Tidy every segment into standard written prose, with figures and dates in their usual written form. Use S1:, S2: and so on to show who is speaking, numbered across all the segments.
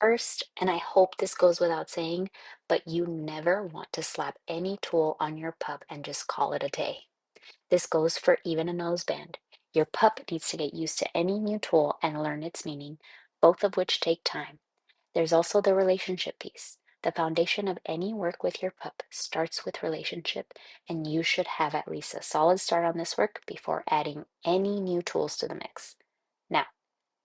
S1: First, and I hope this goes without saying, but you never want to slap any tool on your pup and just call it a day. This goes for even a noseband. Your pup needs to get used to any new tool and learn its meaning, both of which take time. There's also the relationship piece. The foundation of any work with your pup starts with relationship, and you should have at least a solid start on this work before adding any new tools to the mix. Now,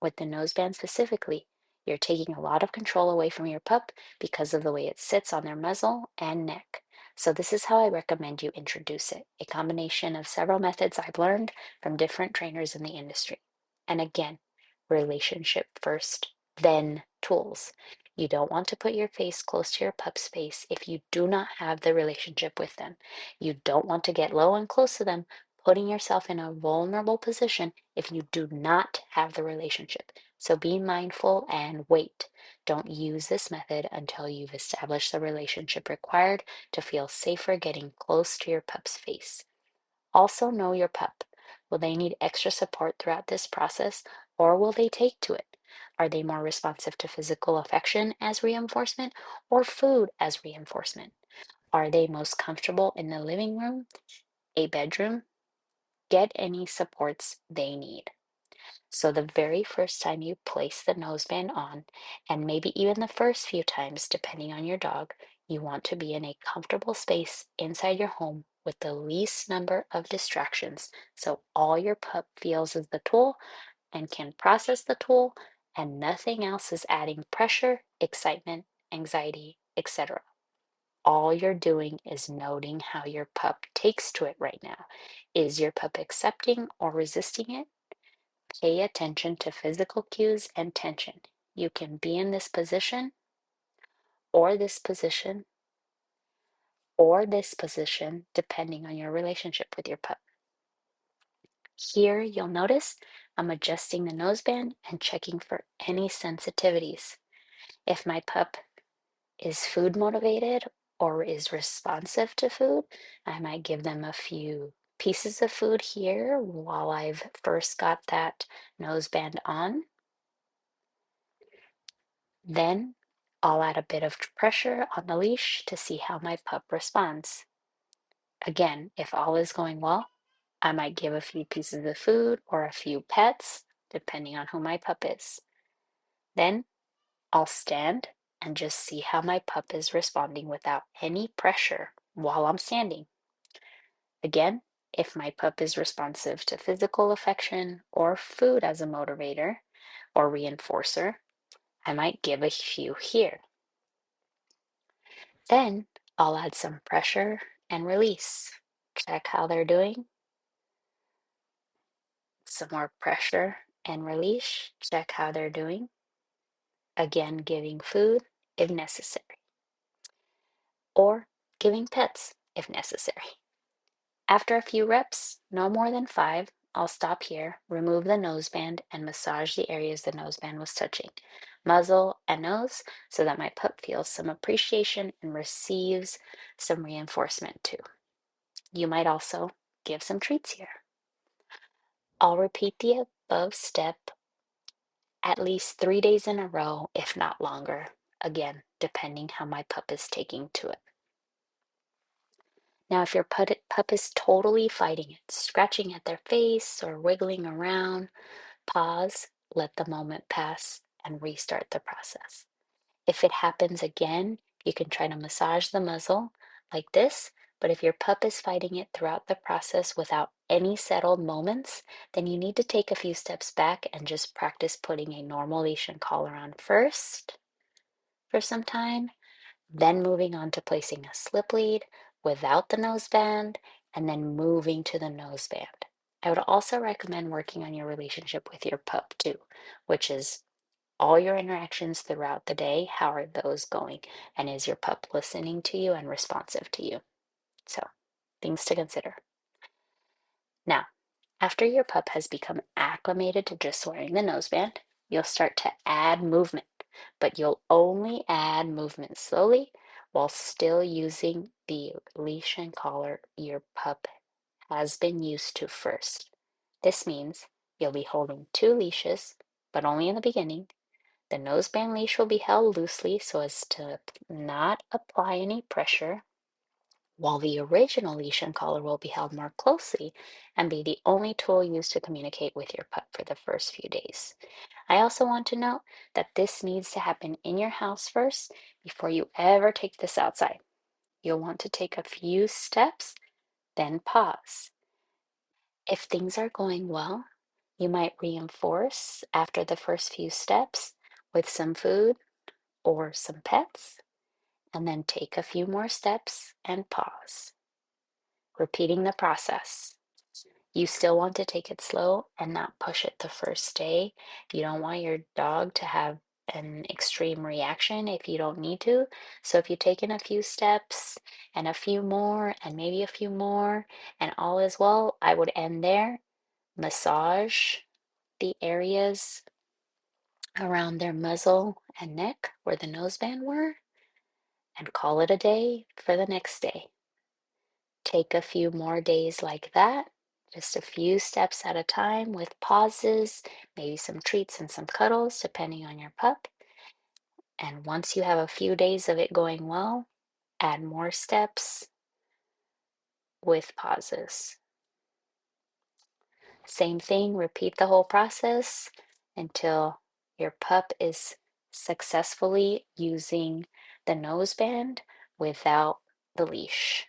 S1: with the noseband specifically, you're taking a lot of control away from your pup because of the way it sits on their muzzle and neck. So, this is how I recommend you introduce it, a combination of several methods I've learned from different trainers in the industry. And again, relationship first, then tools. You don't want to put your face close to your pup's face if you do not have the relationship with them. You don't want to get low and close to them, putting yourself in a vulnerable position if you do not have the relationship. So be mindful and wait. Don't use this method until you've established the relationship required to feel safer getting close to your pup's face. Also, know your pup. Will they need extra support throughout this process, or will they take to it? Are they more responsive to physical affection as reinforcement or food as reinforcement? Are they most comfortable in the living room, a bedroom? Get any supports they need. So, the very first time you place the noseband on, and maybe even the first few times, depending on your dog, you want to be in a comfortable space inside your home with the least number of distractions. So, all your pup feels is the tool and can process the tool, and nothing else is adding pressure, excitement, anxiety, etc. All you're doing is noting how your pup takes to it right now. Is your pup accepting or resisting it? Pay attention to physical cues and tension. You can be in this position or this position or this position, depending on your relationship with your pup. Here, you'll notice I'm adjusting the noseband and checking for any sensitivities. If my pup is food motivated or is responsive to food, I might give them a few pieces of food here while I've first got that noseband on. Then I'll add a bit of pressure on the leash to see how my pup responds. Again, if all is going well, I might give a few pieces of food or a few pets, depending on who my pup is. Then I'll stand and just see how my pup is responding without any pressure while I'm standing. Again, if my pup is responsive to physical affection or food as a motivator or reinforcer, I might give a few here. Then I'll add some pressure and release. Check how they're doing. Some more pressure and release. Check how they're doing. Again, giving food if necessary, or giving pets if necessary. After a few reps, no more than 5, I'll stop here, remove the noseband, and massage the areas the noseband was touching, muzzle and nose, so that my pup feels some appreciation and receives some reinforcement too. You might also give some treats here. I'll repeat the above step at least 3 days in a row, if not longer, again, depending how my pup is taking to it. Now, if your pup is totally fighting it, scratching at their face or wiggling around, pause, let the moment pass, and restart the process. If it happens again, you can try to massage the muzzle like this, but if your pup is fighting it throughout the process without any settled moments, then you need to take a few steps back and just practice putting a normal leash and collar on first for some time, then moving on to placing a slip lead without the noseband, and then moving to the noseband. I would also recommend working on your relationship with your pup too, which is all your interactions throughout the day. How are those going? And is your pup listening to you and responsive to you? So, things to consider. Now, after your pup has become acclimated to just wearing the noseband, you'll start to add movement, but you'll only add movement slowly while still using the leash and collar your pup has been used to first. This means you'll be holding 2 leashes, but only in the beginning, The noseband leash will be held loosely so as to not apply any pressure, while the original leash and collar will be held more closely and be the only tool used to communicate with your pup for the first few days. I also want to note that this needs to happen in your house first before you ever take this outside. You'll want to take a few steps, then pause. If things are going well, you might reinforce after the first few steps with some food or some pets, and then take a few more steps and pause, repeating the process. You still want to take it slow and not push it the first day. You don't want your dog to have an extreme reaction if you don't need to. So if you take in a few steps and a few more and maybe a few more and all is well, I would end there. Massage the areas around their muzzle and neck where the noseband were and call it a day for the next day. Take a few more days like that, just a few steps at a time with pauses, maybe some treats and some cuddles, depending on your pup. And once you have a few days of it going well, add more steps with pauses. Same thing, repeat the whole process until your pup is successfully using the noseband without the leash.